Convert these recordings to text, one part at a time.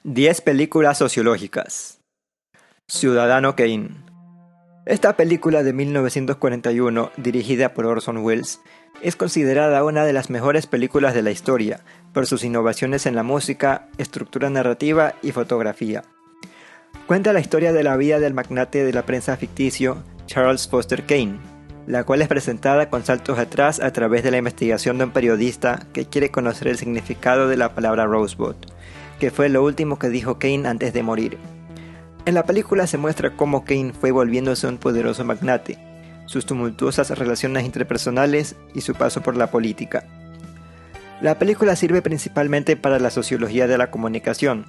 10 películas sociológicas. Ciudadano Kane. Esta película de 1941, dirigida por Orson Welles, es considerada una de las mejores películas de la historia por sus innovaciones en la música, estructura narrativa y fotografía. Cuenta la historia de la vida del magnate de la prensa ficticio Charles Foster Kane, la cual es presentada con saltos atrás a través de la investigación de un periodista que quiere conocer el significado de la palabra Rosebud, que fue lo último que dijo Kane antes de morir. En la película se muestra cómo Kane fue volviéndose un poderoso magnate, sus tumultuosas relaciones interpersonales y su paso por la política. La película sirve principalmente para la sociología de la comunicación,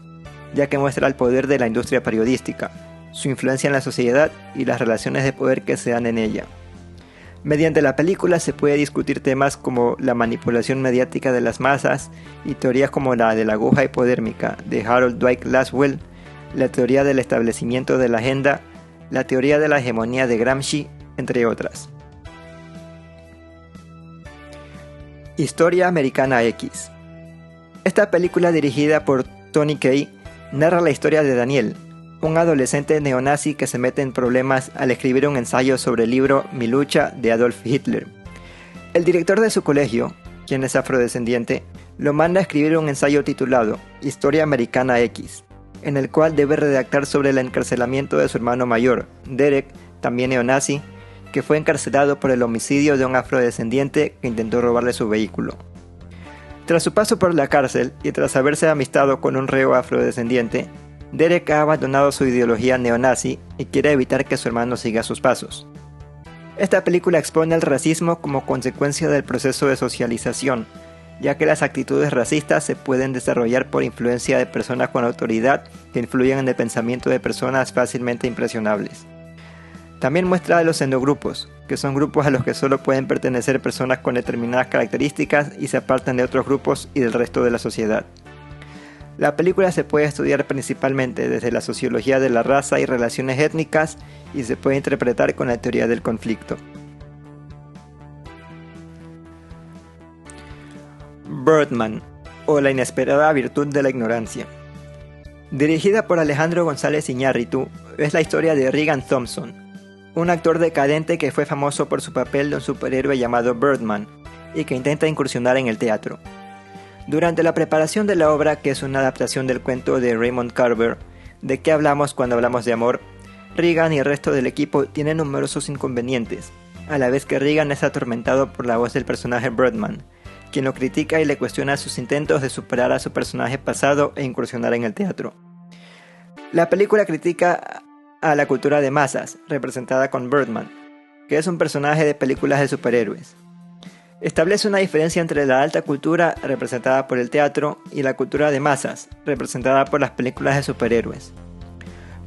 ya que muestra el poder de la industria periodística, su influencia en la sociedad y las relaciones de poder que se dan en ella. Mediante la película se puede discutir temas como la manipulación mediática de las masas y teorías como la de la aguja hipodérmica de Harold Dwight Laswell, la teoría del establecimiento de la agenda, la teoría de la hegemonía de Gramsci, entre otras. Historia Americana X. Esta película, dirigida por Tony Kaye, narra la historia de Daniel, un adolescente neonazi que se mete en problemas al escribir un ensayo sobre el libro Mi lucha de Adolf Hitler. El director de su colegio, quien es afrodescendiente, lo manda a escribir un ensayo titulado Historia Americana X, en el cual debe redactar sobre el encarcelamiento de su hermano mayor, Derek, también neonazi, que fue encarcelado por el homicidio de un afrodescendiente que intentó robarle su vehículo. Tras su paso por la cárcel y tras haberse amistado con un reo afrodescendiente, Derek ha abandonado su ideología neonazi y quiere evitar que su hermano siga sus pasos. Esta película expone el racismo como consecuencia del proceso de socialización, ya que las actitudes racistas se pueden desarrollar por influencia de personas con autoridad que influyen en el pensamiento de personas fácilmente impresionables. También muestra a los endogrupos, que son grupos a los que solo pueden pertenecer personas con determinadas características y se apartan de otros grupos y del resto de la sociedad. La película se puede estudiar principalmente desde la sociología de la raza y relaciones étnicas y se puede interpretar con la teoría del conflicto. Birdman, o la inesperada virtud de la ignorancia. Dirigida por Alejandro González Iñárritu, es la historia de Regan Thompson, un actor decadente que fue famoso por su papel de un superhéroe llamado Birdman y que intenta incursionar en el teatro. Durante la preparación de la obra, que es una adaptación del cuento de Raymond Carver, ¿De qué hablamos cuando hablamos de amor?, Regan y el resto del equipo tienen numerosos inconvenientes, a la vez que Regan es atormentado por la voz del personaje Birdman, quien lo critica y le cuestiona sus intentos de superar a su personaje pasado e incursionar en el teatro. La película critica a la cultura de masas, representada con Birdman, que es un personaje de películas de superhéroes. Establece una diferencia entre la alta cultura, representada por el teatro, y la cultura de masas, representada por las películas de superhéroes.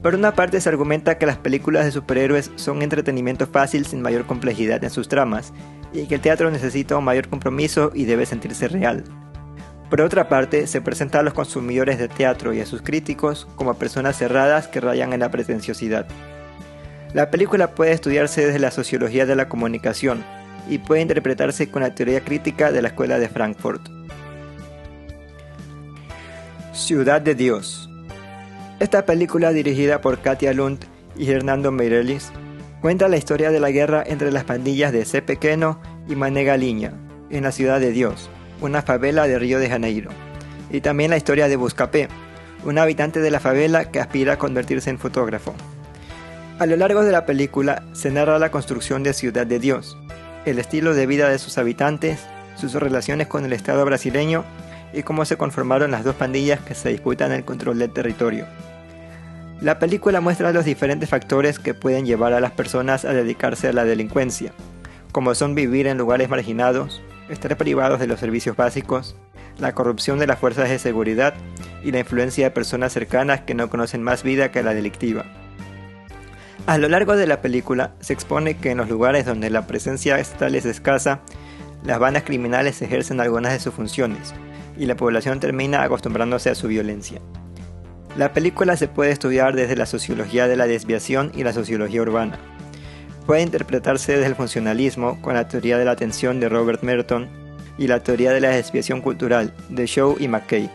Por una parte se argumenta que las películas de superhéroes son entretenimiento fácil sin mayor complejidad en sus tramas, y que el teatro necesita un mayor compromiso y debe sentirse real. Por otra parte, se presenta a los consumidores de teatro y a sus críticos como personas cerradas que rayan en la pretenciosidad. La película puede estudiarse desde la sociología de la comunicación, y puede interpretarse con la teoría crítica de la Escuela de Frankfurt. Ciudad de Dios. Esta película, dirigida por Katia Lund y Hernando Meirelles, cuenta la historia de la guerra entre las pandillas de Zé Pequeno y Mané Galinha, en la Ciudad de Dios, una favela de Río de Janeiro, y también la historia de Buscapé, un habitante de la favela que aspira a convertirse en fotógrafo. A lo largo de la película se narra la construcción de Ciudad de Dios, el estilo de vida de sus habitantes, sus relaciones con el Estado brasileño y cómo se conformaron las dos pandillas que se disputan el control del territorio. La película muestra los diferentes factores que pueden llevar a las personas a dedicarse a la delincuencia, como son vivir en lugares marginados, estar privados de los servicios básicos, la corrupción de las fuerzas de seguridad y la influencia de personas cercanas que no conocen más vida que la delictiva. A lo largo de la película se expone que en los lugares donde la presencia estatal es escasa, las bandas criminales ejercen algunas de sus funciones y la población termina acostumbrándose a su violencia. La película se puede estudiar desde la sociología de la desviación y la sociología urbana. Puede interpretarse desde el funcionalismo con la teoría de la atención de Robert Merton y la teoría de la desviación cultural de Shaw y McKay.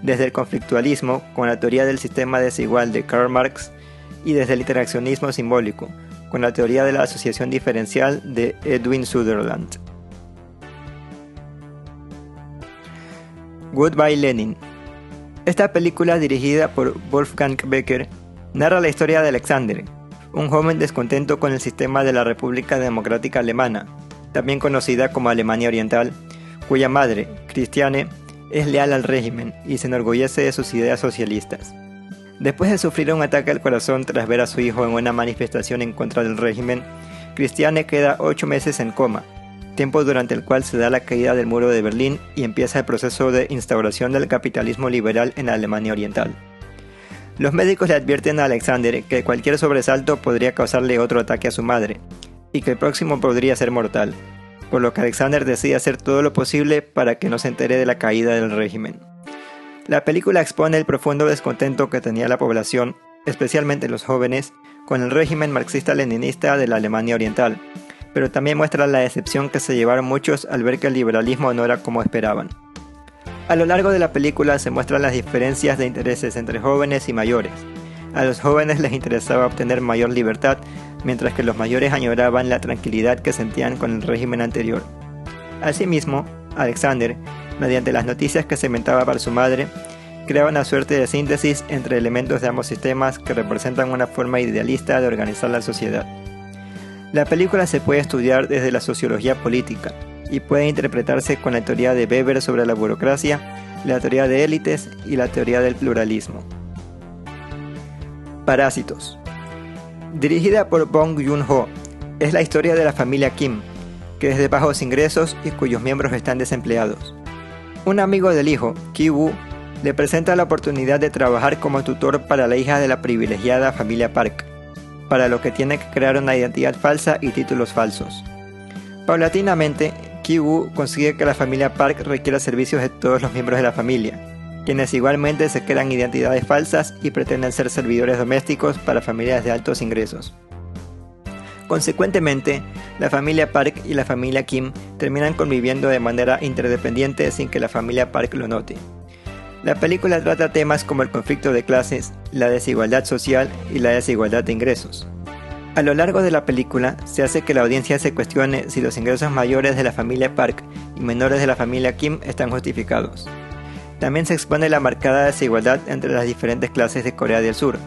desde el conflictualismo con la teoría del sistema desigual de Karl Marx y desde el interaccionismo simbólico con la teoría de la asociación diferencial de Edwin Sutherland. Goodbye Lenin. Esta película, dirigida por Wolfgang Becker, narra la historia de Alexander, un joven descontento con el sistema de la República Democrática Alemana, también conocida como Alemania Oriental, cuya madre, Christiane, es leal al régimen y se enorgullece de sus ideas socialistas. Después de sufrir un ataque al corazón tras ver a su hijo en una manifestación en contra del régimen, Christiane queda 8 meses en coma, tiempo durante el cual se da la caída del muro de Berlín y empieza el proceso de instauración del capitalismo liberal en Alemania Oriental. Los médicos le advierten a Alexander que cualquier sobresalto podría causarle otro ataque a su madre, y que el próximo podría ser mortal, por lo que Alexander decide hacer todo lo posible para que no se entere de la caída del régimen. La película expone el profundo descontento que tenía la población, especialmente los jóvenes, con el régimen marxista-leninista de la Alemania Oriental, pero también muestra la decepción que se llevaron muchos al ver que el liberalismo no era como esperaban. A lo largo de la película se muestran las diferencias de intereses entre jóvenes y mayores. A los jóvenes les interesaba obtener mayor libertad, mientras que los mayores añoraban la tranquilidad que sentían con el régimen anterior. Asimismo, Alexander, mediante las noticias que se inventaba para su madre, creaba una suerte de síntesis entre elementos de ambos sistemas que representan una forma idealista de organizar la sociedad. La película se puede estudiar desde la sociología política y puede interpretarse con la teoría de Weber sobre la burocracia, la teoría de élites y la teoría del pluralismo. Parásitos. Dirigida por Bong Joon-ho, es la historia de la familia Kim, que es de bajos ingresos y cuyos miembros están desempleados. Un amigo del hijo, Ki-woo, le presenta la oportunidad de trabajar como tutor para la hija de la privilegiada familia Park, para lo que tiene que crear una identidad falsa y títulos falsos. Paulatinamente, Ki-woo consigue que la familia Park requiera servicios de todos los miembros de la familia, quienes igualmente se crean identidades falsas y pretenden ser servidores domésticos para familias de altos ingresos. Consecuentemente, la familia Park y la familia Kim terminan conviviendo de manera interdependiente sin que la familia Park lo note. La película trata temas como el conflicto de clases, la desigualdad social y la desigualdad de ingresos. A lo largo de la película, se hace que la audiencia se cuestione si los ingresos mayores de la familia Park y menores de la familia Kim están justificados. También se expone la marcada desigualdad entre las diferentes clases de Corea del Sur,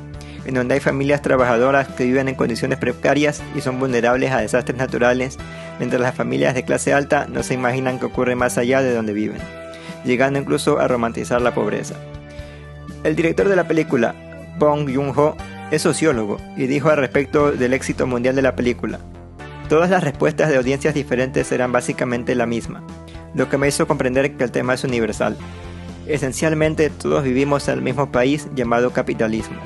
en donde hay familias trabajadoras que viven en condiciones precarias y son vulnerables a desastres naturales, mientras las familias de clase alta no se imaginan que ocurre más allá de donde viven, llegando incluso a romantizar la pobreza. El director de la película, Bong Joon-ho, es sociólogo y dijo al respecto del éxito mundial de la película: todas las respuestas de audiencias diferentes eran básicamente la misma, lo que me hizo comprender que el tema es universal. Esencialmente todos vivimos en el mismo país llamado capitalismo.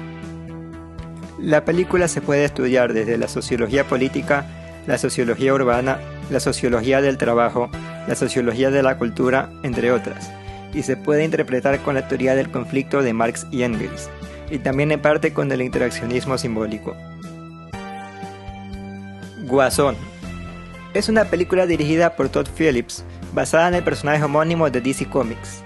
La película se puede estudiar desde la sociología política, la sociología urbana, la sociología del trabajo, la sociología de la cultura, entre otras, y se puede interpretar con la teoría del conflicto de Marx y Engels, y también en parte con el interaccionismo simbólico. Guasón. Es una película dirigida por Todd Phillips, basada en el personaje homónimo de DC Comics.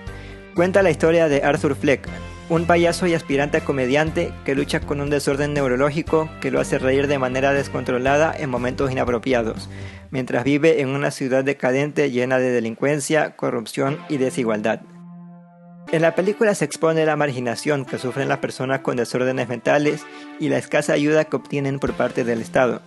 Cuenta la historia de Arthur Fleck, un payaso y aspirante a comediante que lucha con un desorden neurológico que lo hace reír de manera descontrolada en momentos inapropiados, mientras vive en una ciudad decadente llena de delincuencia, corrupción y desigualdad. En la película se expone la marginación que sufren las personas con desórdenes mentales y la escasa ayuda que obtienen por parte del Estado.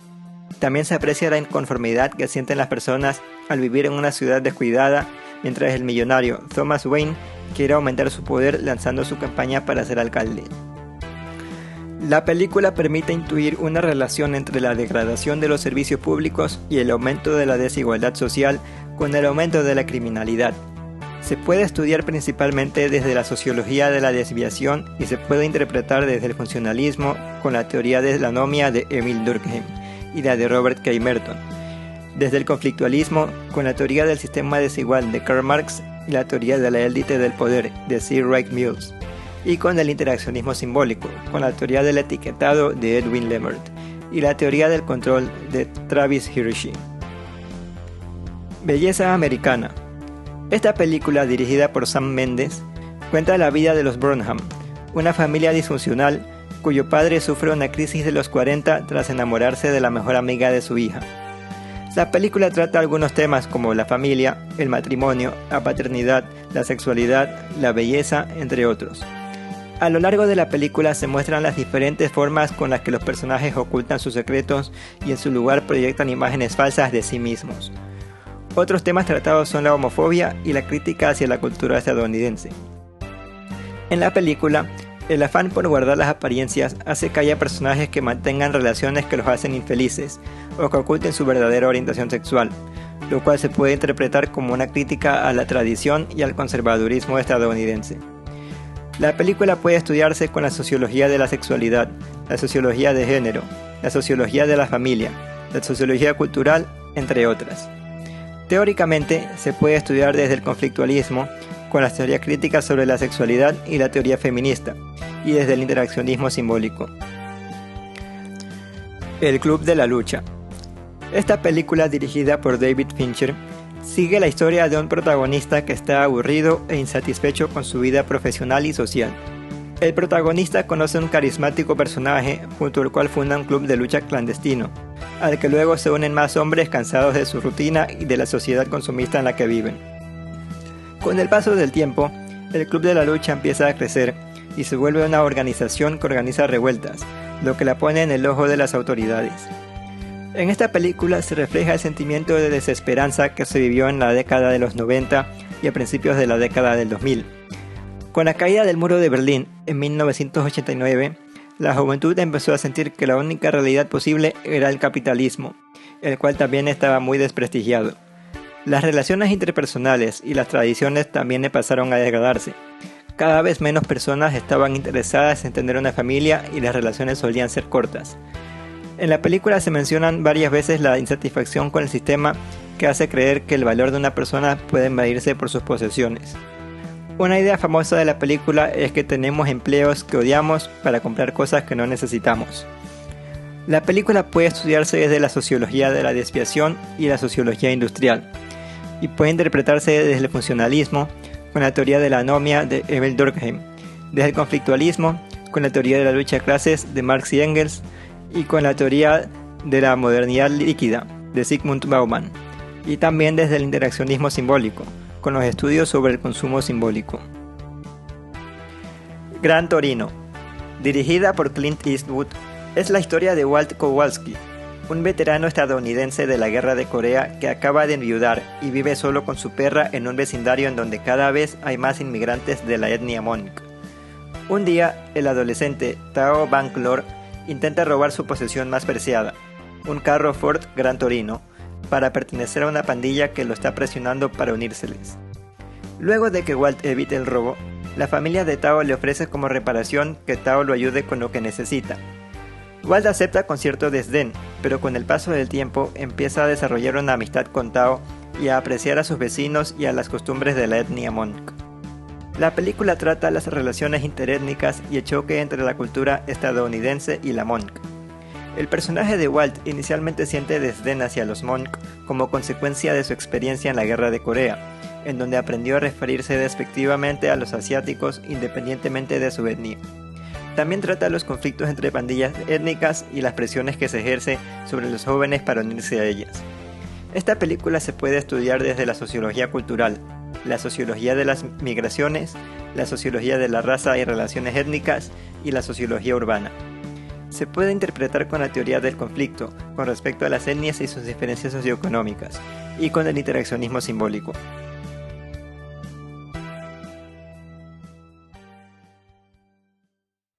También se aprecia la inconformidad que sienten las personas al vivir en una ciudad descuidada, mientras el millonario Thomas Wayne quiere aumentar su poder lanzando su campaña para ser alcalde. La película permite intuir una relación entre la degradación de los servicios públicos y el aumento de la desigualdad social con el aumento de la criminalidad. Se puede estudiar principalmente desde la sociología de la desviación y se puede interpretar desde el funcionalismo con la teoría de la anomia de Emil Durkheim y la de Robert K. Merton, desde el conflictualismo con la teoría del sistema desigual de Karl Marx y la teoría de la élite del poder de C. Wright Mills, y con el interaccionismo simbólico, con la teoría del etiquetado de Edwin Lemert y la teoría del control de Travis Hirschi. Belleza americana. Esta película, dirigida por Sam Mendes, Cuenta la vida de los Burnham, una familia disfuncional cuyo padre sufre una crisis de los 40 tras enamorarse de la mejor amiga de su hija. La película trata algunos temas como la familia, el matrimonio, la paternidad, la sexualidad, la belleza, entre otros. A lo largo de la película se muestran las diferentes formas con las que los personajes ocultan sus secretos y en su lugar proyectan imágenes falsas de sí mismos. Otros temas tratados son la homofobia y la crítica hacia la cultura estadounidense. En la película, el afán por guardar las apariencias hace que haya personajes que mantengan relaciones que los hacen infelices o que oculten su verdadera orientación sexual, lo cual se puede interpretar como una crítica a la tradición y al conservadurismo estadounidense. La película puede estudiarse con la sociología de la sexualidad, la sociología de género, la sociología de la familia, la sociología cultural, entre otras. Teóricamente, se puede estudiar desde el conflictualismo, con las teorías críticas sobre la sexualidad y la teoría feminista, y desde el interaccionismo simbólico. El Club de la Lucha. Esta película, dirigida por David Fincher, sigue la historia de un protagonista que está aburrido e insatisfecho con su vida profesional y social. El protagonista conoce a un carismático personaje junto al cual funda un club de lucha clandestino, al que luego se unen más hombres cansados de su rutina y de la sociedad consumista en la que viven. Con el paso del tiempo, el Club de la Lucha empieza a crecer y se vuelve una organización que organiza revueltas, lo que la pone en el ojo de las autoridades. En esta película se refleja el sentimiento de desesperanza que se vivió en la década de los 90 y a principios de la década del 2000. Con la caída del muro de Berlín en 1989, la juventud empezó a sentir que la única realidad posible era el capitalismo, el cual también estaba muy desprestigiado. Las relaciones interpersonales y las tradiciones también pasaron a degradarse. Cada vez menos personas estaban interesadas en tener una familia y las relaciones solían ser cortas. En la película se mencionan varias veces la insatisfacción con el sistema que hace creer que el valor de una persona puede medirse por sus posesiones. Una idea famosa de la película es que tenemos empleos que odiamos para comprar cosas que no necesitamos. La película puede estudiarse desde la sociología de la desviación y la sociología industrial, y puede interpretarse desde el funcionalismo, con la teoría de la anomia de Emil Durkheim, desde el conflictualismo, con la teoría de la lucha de clases de Marx y Engels, y con la teoría de la modernidad líquida de Zygmunt Bauman, y también desde el interaccionismo simbólico, con los estudios sobre el consumo simbólico. Gran Torino, dirigida por Clint Eastwood, es la historia de Walt Kowalski, un veterano estadounidense de la Guerra de Corea que acaba de enviudar y vive solo con su perra en un vecindario en donde cada vez hay más inmigrantes de la etnia Hmong. Un día, el adolescente Tao Banglor intenta robar su posesión más preciada, un carro Ford Gran Torino, para pertenecer a una pandilla que lo está presionando para unírseles. Luego de que Walt evite el robo, la familia de Tao le ofrece como reparación que Tao lo ayude con lo que necesita. Walt acepta con cierto desdén, pero con el paso del tiempo empieza a desarrollar una amistad con Tao y a apreciar a sus vecinos y a las costumbres de la etnia Hmong. La película trata las relaciones interétnicas y el choque entre la cultura estadounidense y la Hmong. El personaje de Walt inicialmente siente desdén hacia los Hmong como consecuencia de su experiencia en la Guerra de Corea, en donde aprendió a referirse despectivamente a los asiáticos independientemente de su etnia. También trata los conflictos entre pandillas étnicas y las presiones que se ejerce sobre los jóvenes para unirse a ellas. Esta película se puede estudiar desde la sociología cultural, la sociología de las migraciones, la sociología de la raza y relaciones étnicas y la sociología urbana. Se puede interpretar con la teoría del conflicto, con respecto a las etnias y sus diferencias socioeconómicas, y con el interaccionismo simbólico.